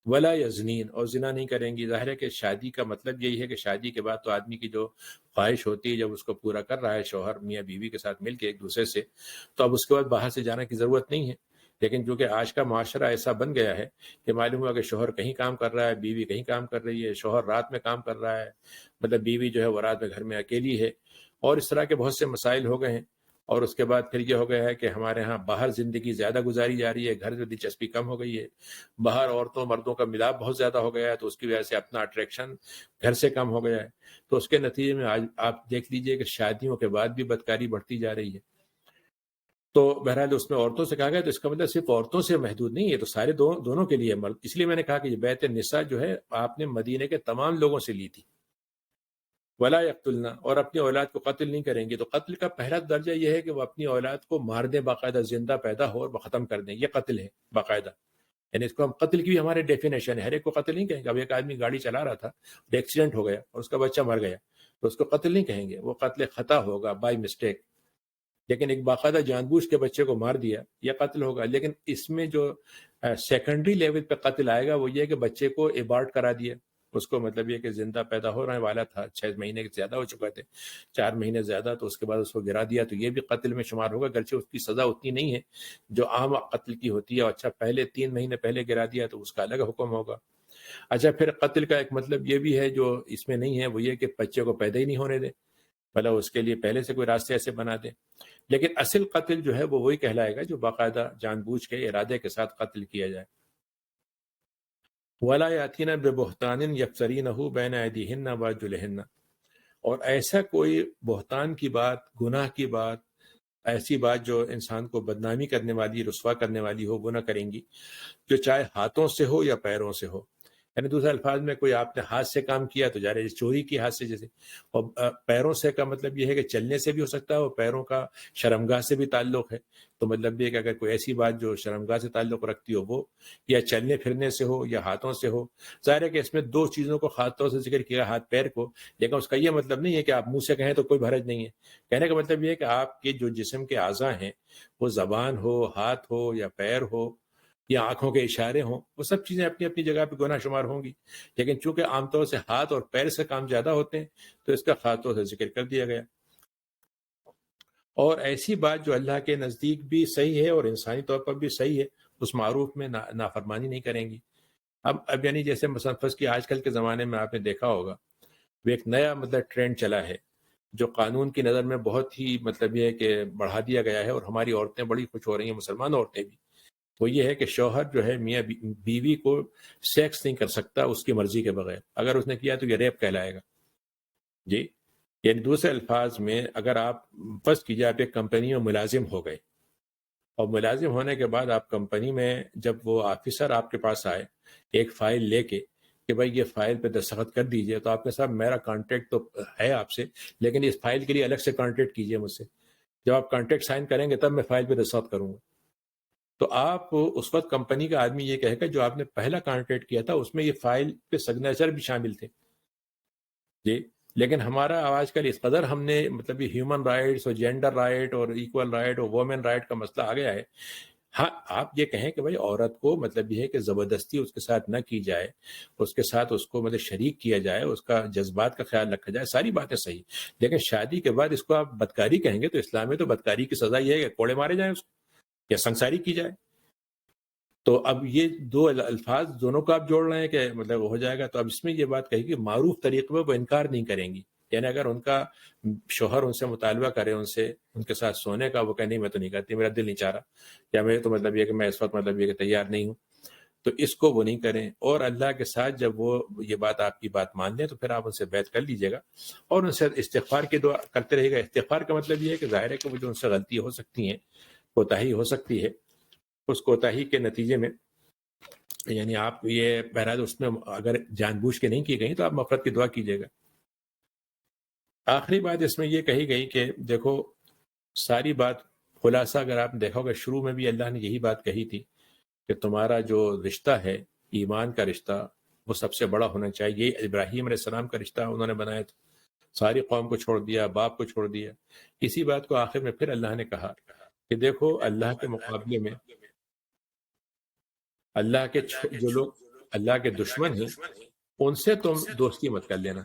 ولا یزنین، اور زنا نہیں کریں گی۔ ظاہر ہے کہ شادی کا مطلب یہی ہے کہ شادی کے بعد تو آدمی کی جو خواہش ہوتی ہے جب اس کو پورا کر رہا ہے شوہر میاں بیوی کے ساتھ مل کے ایک دوسرے سے، تو اب اس کے بعد باہر سے جانے کی ضرورت نہیں ہے۔ لیکن چونکہ آج کا معاشرہ ایسا بن گیا ہے کہ معلوم ہوا کہ شوہر کہیں کام کر رہا ہے، بیوی کہیں کام کر رہی ہے، شوہر رات میں کام کر رہا ہے، مطلب بیوی جو ہے وہ رات میں گھر میں اکیلی ہے، اور اس طرح کے بہت سے مسائل ہو گئے ہیں۔ اور اس کے بعد پھر یہ ہو گیا ہے کہ ہمارے ہاں باہر زندگی زیادہ گزاری جا رہی ہے، گھر میں دلچسپی کم ہو گئی ہے، باہر عورتوں مردوں کا ملاپ بہت زیادہ ہو گیا ہے، تو اس کی وجہ سے اپنا اٹریکشن گھر سے کم ہو گیا ہے، تو اس کے نتیجے میں آج آپ دیکھ لیجئے کہ شادیوں کے بعد بھی بدکاری بڑھتی جا رہی ہے۔ تو بہرحال اس میں عورتوں سے کہا گیا، تو اس کا مطلب صرف عورتوں سے محدود نہیں ہے، تو سارے دونوں کے لیے مرد، اس لیے میں نے کہا کہ یہ بیت النساء جو ہے آپ نے مدینے کے تمام لوگوں سے لی تھی۔ ولا یقتلنا، اور اپنی اولاد کو قتل نہیں کریں گے، تو قتل کا پہلا درجہ یہ ہے کہ وہ اپنی اولاد کو مار دیں، باقاعدہ زندہ پیدا ہو اور وہ ختم کر دیں، یہ قتل ہے باقاعدہ۔ یعنی اس کو ہم قتل کی بھی ہمارے ڈیفینیشن ہے، ہر ایک کو قتل نہیں کہیں گے۔ اب ایک آدمی گاڑی چلا رہا تھا، ایکسیڈنٹ ہو گیا اور اس کا بچہ مر گیا، تو اس کو قتل نہیں کہیں گے، وہ قتل خطا ہوگا، بائی مسٹیک۔ لیکن ایک باقاعدہ جان بوجھ کے بچے کو مار دیا، یہ قتل ہوگا۔ لیکن اس میں جو سیکنڈری لیول پہ قتل آئے گا وہ یہ کہ بچے کو ایبارٹ کرا دیا، اس کو مطلب یہ کہ زندہ پیدا ہو رہنے والا تھا، 6 مہینے سے زیادہ ہو چکے تھے، 4 مہینے زیادہ، تو اس کے بعد اس کو گرا دیا، تو یہ بھی قتل میں شمار ہوگا، گرچہ اس کی سزا اتنی نہیں ہے جو عام قتل کی ہوتی ہے۔ اچھا، پہلے 3 مہینے پہلے گرا دیا تو اس کا الگ حکم ہوگا۔ اچھا، پھر قتل کا ایک مطلب یہ بھی ہے جو اس میں نہیں ہے، وہ یہ کہ بچے کو پیدا ہی نہیں ہونے دے، مطلب اس کے لیے پہلے سے کوئی راستے ایسے بنا دے۔ لیکن اصل قتل جو ہے وہ وہی کہلائے گا جو باقاعدہ جان بوجھ کے ارادے کے ساتھ قتل کیا جائے۔ وَلَا يَأْتِينَ بِبُهْتَانٍ يَفْتَرِينَهُ بَيْنَ أَيْدِيهِنَّ وَأَرْجُلِهِنَّ، اور ایسا کوئی بہتان کی بات، گناہ کی بات، ایسی بات جو انسان کو بدنامی کرنے والی، رسوا کرنے والی ہو، وہ نہ کریں گی، جو چاہے ہاتھوں سے ہو یا پیروں سے ہو۔ یعنی دوسرے الفاظ میں کوئی آپ نے ہاتھ سے کام کیا تو جا رہے چوری کی ہاتھ سے جیسے، اور پیروں سے کا مطلب یہ ہے کہ چلنے سے بھی ہو سکتا ہے، اور پیروں کا شرمگاہ سے بھی تعلق ہے، تو مطلب یہ کہ اگر کوئی ایسی بات جو شرمگاہ سے تعلق رکھتی ہو وہ، یا چلنے پھرنے سے ہو یا ہاتھوں سے ہو۔ ظاہر ہے کہ اس میں دو چیزوں کو خاص طور سے ذکر کیا، ہاتھ پیر کو، لیکن اس کا یہ مطلب نہیں ہے کہ آپ منہ سے کہیں تو کوئی حرج نہیں ہے۔ کہنے کا مطلب یہ ہے کہ آپ کے جو جسم کے اعضاء ہیں، وہ زبان ہو، ہاتھ ہو یا پیر ہو یا آنکھوں کے اشارے ہوں، وہ سب چیزیں اپنی اپنی جگہ پہ گناہ شمار ہوں گی، لیکن چونکہ عام طور سے ہاتھ اور پیر سے کام زیادہ ہوتے ہیں تو اس کا خاص طور سے ذکر کر دیا گیا۔ اور ایسی بات جو اللہ کے نزدیک بھی صحیح ہے اور انسانی طور پر بھی صحیح ہے، اس معروف میں نافرمانی نہیں کریں گی۔ اب یعنی جیسے مثلا فرض کی آج کل کے زمانے میں آپ نے دیکھا ہوگا، وہ ایک نیا مطلب ٹرینڈ چلا ہے جو قانون کی نظر میں بہت ہی مطلب یہ ہے کہ بڑھا دیا گیا ہے، اور ہماری عورتیں بڑی خوش ہو رہی ہیں، مسلمان عورتیں بھی۔ وہ یہ ہے کہ شوہر جو ہے میاں بیوی کو سیکس نہیں کر سکتا اس کی مرضی کے بغیر، اگر اس نے کیا تو یہ ریپ کہلائے گا۔ جی، یعنی دوسرے الفاظ میں اگر آپ فرض کیجیے آپ ایک کمپنی میں ملازم ہو گئے، اور ملازم ہونے کے بعد آپ کمپنی میں جب وہ آفیسر آپ کے پاس آئے ایک فائل لے کے کہ بھائی یہ فائل پہ دستخط کر دیجئے، تو آپ کے ساتھ میرا کانٹیکٹ تو ہے آپ سے، لیکن اس فائل کے لیے الگ سے کانٹیکٹ کیجئے مجھ سے، جب آپ کانٹیکٹ سائن کریں گے تب میں فائل پہ دستخط کروں گا۔ تو آپ اس وقت کمپنی کا آدمی یہ کہے گا جو آپ نے پہلا کانٹیکٹ کیا تھا اس میں یہ فائل پہ سگنیچر بھی شامل تھے۔ جی، لیکن ہمارا آج کل اس قدر ہم نے مطلب یہ ہیومن رائٹس اور جینڈر رائٹ اور ایکول رائٹ اور وومن رائٹ کا مسئلہ آ گیا ہے۔ ہاں، آپ یہ کہیں کہ بھائی عورت کو مطلب یہ ہے کہ زبردستی اس کے ساتھ نہ کی جائے، اس کے ساتھ اس کو مطلب شریک کیا جائے، اس کا جذبات کا خیال رکھا جائے، ساری باتیں صحیح، لیکن شادی کے بعد اس کو آپ بدکاری کہیں گے تو اسلام میں تو بدکاری کی سزا یہ ہے کہ کوڑے مارے جائیں اس کو یا سنساری کی جائے۔ تو اب یہ دو الفاظ دونوں کو آپ جوڑ رہے ہیں کہ مطلب ہو جائے گا. تو اب اس میں یہ بات کہی کہ معروف طریقے میں وہ انکار نہیں کریں گی. یعنی اگر ان کا شوہر ان سے مطالبہ کرے ان کے ساتھ سونے کا، وہ کہ نہیں میں تو نہیں کرتی، میرا دل نہیں چاہ رہا، یا میں تو مطلب یہ کہ میں اس وقت مطلب یہ کہ تیار نہیں ہوں، تو اس کو وہ نہیں کریں. اور اللہ کے ساتھ جب وہ یہ بات آپ کی بات مان لیں تو پھر آپ ان سے بیعت کر لیجیے گا اور ان سے استغفار کی دعا کرتے رہے گا. استغفار کا مطلب یہ ہے کہ ظاہر ہے کہ وہ جو ان سے غلطی ہو سکتی ہیں، کوتاہی ہو سکتی ہے، اس کوتاہی کے نتیجے میں یعنی آپ یہ بہرحال اس میں اگر جان بوجھ کے نہیں کی گئی تو آپ مغفرت کی دعا کیجیے گا. آخری بات اس میں یہ کہی گئی کہ دیکھو ساری بات خلاصہ اگر آپ دیکھو گے شروع میں بھی اللہ نے یہی بات کہی تھی کہ تمہارا جو رشتہ ہے ایمان کا رشتہ وہ سب سے بڑا ہونا چاہیے. یہ ابراہیم علیہ السلام کا رشتہ انہوں نے بنایا تھا، ساری قوم کو چھوڑ دیا، باپ کو چھوڑ دیا. اسی بات کو آخر میں پھر اللہ نے کہا کہ دیکھو اللہ کے مقابلے میں اللہ کے جو لوگ اللہ کے دشمن ہیں ان سے تم دوستی مت کر لینا،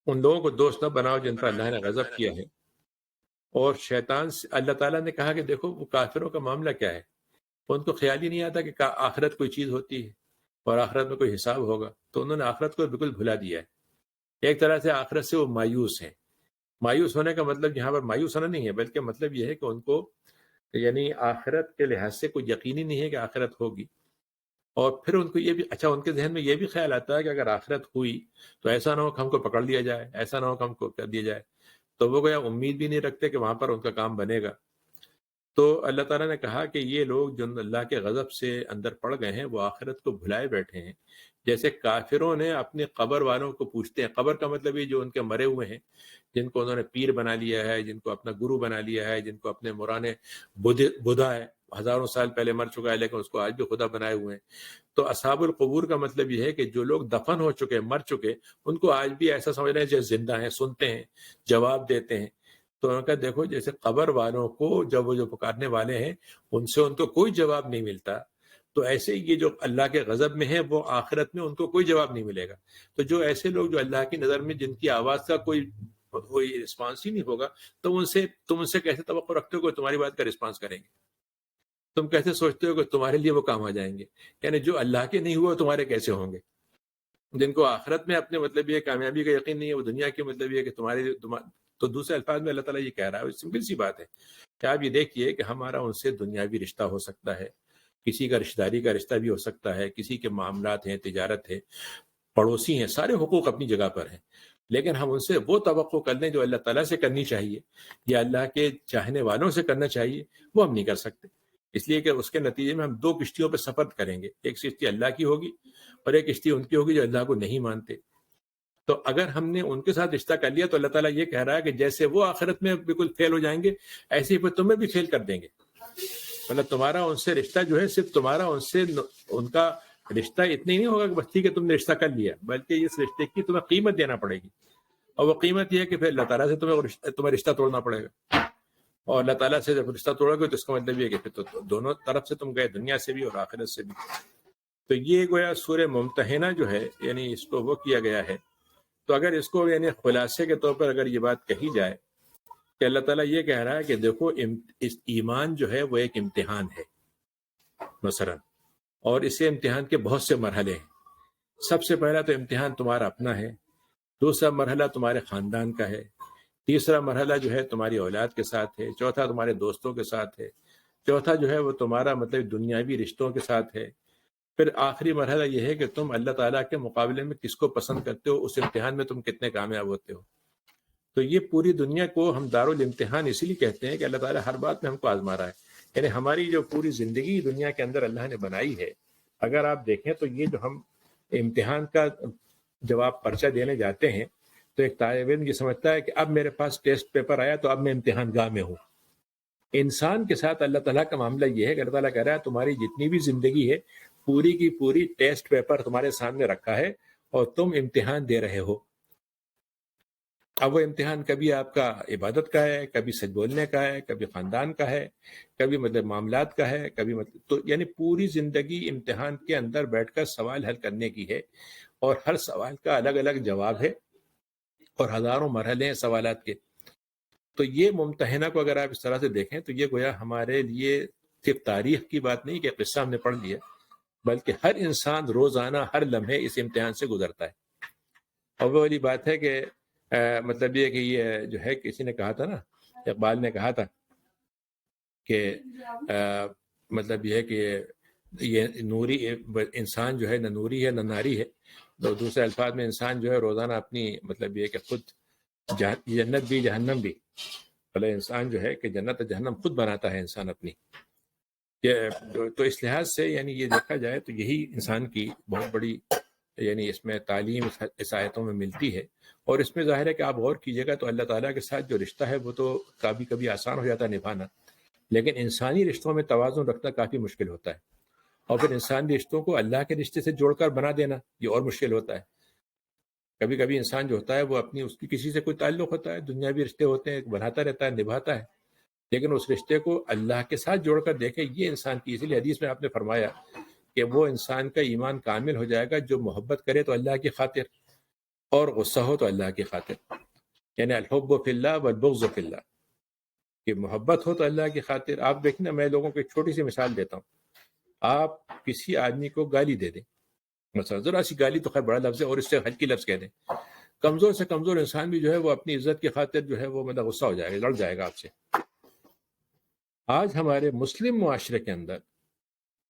ان لوگوں کو دوست نہ بناؤ جن پر اللہ نے غضب کیا ہے. اور شیطان سے اللہ تعالیٰ نے کہا کہ دیکھو وہ کافروں کا معاملہ کیا ہے، ان کو خیال ہی نہیں آتا کہ آخرت کوئی چیز ہوتی ہے اور آخرت میں کوئی حساب ہوگا، تو انہوں نے آخرت کو بالکل بھلا دیا ہے. ایک طرح سے آخرت سے وہ مایوس ہیں. مایوس ہونے کا مطلب یہاں پر مایوس ہونا نہیں ہے، بلکہ مطلب یہ ہے کہ ان کو یعنی آخرت کے لحاظ سے کوئی یقینی نہیں ہے کہ آخرت ہوگی. اور پھر ان کو یہ بھی ان کے ذہن میں یہ بھی خیال آتا ہے کہ اگر آخرت ہوئی تو ایسا نہ ہو کہ ہم کو پکڑ لیا جائے، ایسا نہ ہو کہ ہم کو کر دیا جائے. تو وہ گویا امید بھی نہیں رکھتے کہ وہاں پر ان کا کام بنے گا. تو اللہ تعالیٰ نے کہا کہ یہ لوگ جو اللہ کے غضب سے اندر پڑ گئے ہیں وہ آخرت کو بھلائے بیٹھے ہیں. جیسے کافروں نے اپنے قبر والوں کو پوچھتے ہیں، قبر کا مطلب یہ جو ان کے مرے ہوئے ہیں، جن کو انہوں نے پیر بنا لیا ہے، جن کو اپنا گرو بنا لیا ہے، جن کو اپنے مورانے بدھا ہے، ہزاروں سال پہلے مر چکا ہے لیکن اس کو آج بھی خدا بنائے ہوئے ہیں. تو اصحاب القبور کا مطلب یہ ہے کہ جو لوگ دفن ہو چکے، مر چکے، ان کو آج بھی ایسا سمجھ رہے ہیں جیسے زندہ ہیں، سنتے ہیں، جواب دیتے ہیں. تو انہوں نے کہا دیکھو جیسے قبر والوں کو جب وہ جو پکارنے والے ہیں ان سے ان کو کوئی جواب نہیں ملتا، تو ایسے یہ جو اللہ کے غضب میں ہیں وہ آخرت میں ان کو کوئی جواب نہیں ملے گا. تو جو ایسے لوگ جو اللہ کی نظر میں جن کی آواز کا کوئی رسپانس ہی نہیں ہوگا، تو تم ان سے کیسے توقع رکھتے ہو کہ تمہاری بات کا رسپانس کریں گے؟ تم کیسے سوچتے ہو کہ تمہارے لیے وہ کام آ جائیں گے؟ یعنی جو اللہ کے نہیں ہوئے تمہارے کیسے ہوں گے؟ جن کو آخرت میں اپنے مطلب یہ کامیابی کا یقین نہیں ہے، وہ دنیا کے مطلب یہ کہ تو دوسرے الفاظ میں اللہ تعالیٰ یہ کہہ رہا ہے، سمپل سی بات ہے کہ آپ یہ دیکھیے کہ ہمارا ان سے دنیاوی رشتہ ہو سکتا ہے، کسی کا رشتہ داری کا رشتہ بھی ہو سکتا ہے، کسی کے معاملات ہیں، تجارت ہے، پڑوسی ہیں، سارے حقوق اپنی جگہ پر ہیں، لیکن ہم ان سے وہ توقع کر لیں جو اللہ تعالیٰ سے کرنی چاہیے یا اللہ کے چاہنے والوں سے کرنا چاہیے، وہ ہم نہیں کر سکتے. اس لیے کہ اس کے نتیجے میں ہم دو کشتیوں پہ سفر کریں گے، ایک کشتی اللہ کی ہوگی اور ایک کشتی ان کی ہوگی جو اللہ کو نہیں مانتے. تو اگر ہم نے ان کے ساتھ رشتہ کر لیا تو اللہ تعالیٰ یہ کہہ رہا ہے کہ جیسے وہ آخرت میں بالکل فیل ہو جائیں گے ایسے ہی پھر تمہیں بھی فیل کر دیں گے. مطلب تمہارا ان سے رشتہ جو ہے صرف تمہارا ان کا رشتہ اتنا ہی نہیں ہوگا کہ بس ٹھیک ہے تم نے رشتہ کر لیا، بلکہ اس رشتے کی تمہیں قیمت دینا پڑے گی. اور وہ قیمت یہ ہے کہ پھر اللہ تعالیٰ سے تمہیں رشتہ توڑنا پڑے گا. اور اللہ تعالیٰ سے جب رشتہ توڑو گے تو اس کا مطلب یہ ہے کہ پھر تو دونوں طرف سے تم گئے، دنیا سے بھی اور آخرت سے بھی. تو یہ گویا سورہ ممتحنہ جو ہے یعنی اس کو وہ کیا گیا ہے. تو اگر اس کو یعنی خلاصے کے طور پر اگر یہ بات کہی جائے کہ اللہ تعالیٰ یہ کہہ رہا ہے کہ دیکھو اس ایمان جو ہے وہ ایک امتحان ہے مثلا، اور اس سے امتحان کے بہت سے مرحلے ہیں. سب سے پہلا تو امتحان تمہارا اپنا ہے، دوسرا مرحلہ تمہارے خاندان کا ہے، تیسرا مرحلہ جو ہے تمہاری اولاد کے ساتھ ہے، چوتھا تمہارے دوستوں کے ساتھ ہے، چوتھا جو ہے وہ تمہارا مطلب دنیاوی رشتوں کے ساتھ ہے. پھر آخری مرحلہ یہ ہے کہ تم اللہ تعالیٰ کے مقابلے میں کس کو پسند کرتے ہو، اس امتحان میں تم کتنے کامیاب ہوتے ہو. تو یہ پوری دنیا کو ہم دارالامتحان اسی لیے کہتے ہیں کہ اللہ تعالیٰ ہر بات میں ہم کو آزما رہا ہے. یعنی ہماری جو پوری زندگی دنیا کے اندر اللہ نے بنائی ہے، اگر آپ دیکھیں تو یہ جو ہم امتحان کا جواب پرچہ دینے جاتے ہیں تو ایک طالب علم یہ سمجھتا ہے کہ اب میرے پاس ٹیسٹ پیپر آیا تو اب میں امتحان گاہ میں ہوں. انسان کے ساتھ اللہ تعالیٰ کا معاملہ یہ ہے کہ اللہ تعالیٰ کہہ رہا ہے تمہاری جتنی بھی زندگی ہے پوری کی پوری ٹیسٹ پیپر تمہارے سامنے رکھا ہے اور تم امتحان دے رہے ہو. اب وہ امتحان کبھی آپ کا عبادت کا ہے، کبھی سچ بولنے کا ہے، کبھی خاندان کا ہے، کبھی مطلب معاملات کا ہے، کبھی مطلب تو یعنی پوری زندگی امتحان کے اندر بیٹھ کر سوال حل کرنے کی ہے، اور ہر سوال کا الگ الگ جواب ہے اور ہزاروں مرحلے ہیں سوالات کے. تو یہ ممتحنہ کو اگر آپ اس طرح سے دیکھیں تو یہ گویا ہمارے لیے صرف تاریخ کی بات نہیں کہ قصہ ہم نے پڑھ لیا، بلکہ ہر انسان روزانہ ہر لمحے اس امتحان سے گزرتا ہے۔ اور وہ والی بات ہے کہ مطلب یہ کہ یہ جو ہے کسی نے کہا تھا نا، اقبال نے کہا تھا کہ مطلب یہ ہے کہ یہ نوری انسان جو ہے نہ نوری ہے نہ ناری ہے، تو دوسرے الفاظ میں انسان جو ہے روزانہ اپنی مطلب یہ کہ خود جنت بھی جہنم بھی، بھلے انسان جو ہے کہ جنت و جہنم خود بناتا ہے انسان اپنی۔ تو اس لحاظ سے یعنی یہ دیکھا جائے تو یہی انسان کی بہت بڑی یعنی اس میں تعلیم اس آیتوں میں ملتی ہے۔ اور اس میں ظاہر ہے کہ آپ غور کیجئے گا تو اللہ تعالیٰ کے ساتھ جو رشتہ ہے وہ تو کبھی کبھی آسان ہو جاتا ہے نبھانا، لیکن انسانی رشتوں میں توازن رکھنا کافی مشکل ہوتا ہے، اور پھر انسانی رشتوں کو اللہ کے رشتے سے جوڑ کر بنا دینا یہ اور مشکل ہوتا ہے۔ کبھی کبھی انسان جو ہوتا ہے وہ اس کی کسی سے کوئی تعلق ہوتا ہے، دنیاوی رشتے ہوتے ہیں، بناتا رہتا ہے، نبھاتا ہے، لیکن اس رشتے کو اللہ کے ساتھ جوڑ کر دیکھیں یہ انسان کی، اسی لیے حدیث میں آپ نے فرمایا کہ وہ انسان کا ایمان کامل ہو جائے گا جو محبت کرے تو اللہ کی خاطر اور غصہ ہو تو اللہ کی خاطر، یعنی الحب فی اللہ والبغض فی اللہ، کہ محبت ہو تو اللہ کی خاطر۔ آپ دیکھیں نا، میں لوگوں کو ایک چھوٹی سی مثال دیتا ہوں، آپ کسی آدمی کو گالی دے دیں، مثلا ذرا سی گالی تو خیر بڑا لفظ ہے، اور اس سے ہلکی لفظ کہہ دیں، کمزور سے کمزور انسان بھی جو ہے وہ اپنی عزت کی خاطر جو ہے وہ مطلب غصہ ہو جائے گا، لڑ جائے گا آپ سے۔ آج ہمارے مسلم معاشرے کے اندر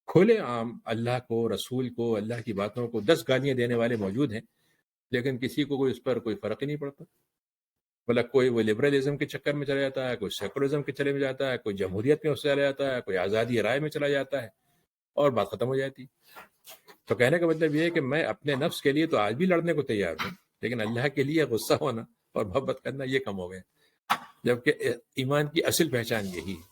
کھلے عام اللہ کو، رسول کو، اللہ کی باتوں کو 10 گالیاں دینے والے موجود ہیں، لیکن کسی کو کوئی اس پر کوئی فرق ہی نہیں پڑتا۔ مطلب کوئی وہ لبرلزم کے چکر میں چلا جاتا ہے، کوئی سیکولرزم کے چلے میں جاتا ہے، کوئی جمہوریت میں اس سے چلا جاتا ہے، کوئی آزادی رائے میں چلا جاتا ہے، اور بات ختم ہو جاتی۔ تو کہنے کا مطلب یہ ہے کہ میں اپنے نفس کے لیے تو آج بھی لڑنے کو تیار ہوں، لیکن اللہ کے لیے غصہ ہونا اور محبت کرنا یہ کم ہو گئے، جبکہ ایمان کی اصل پہچان یہی ہے۔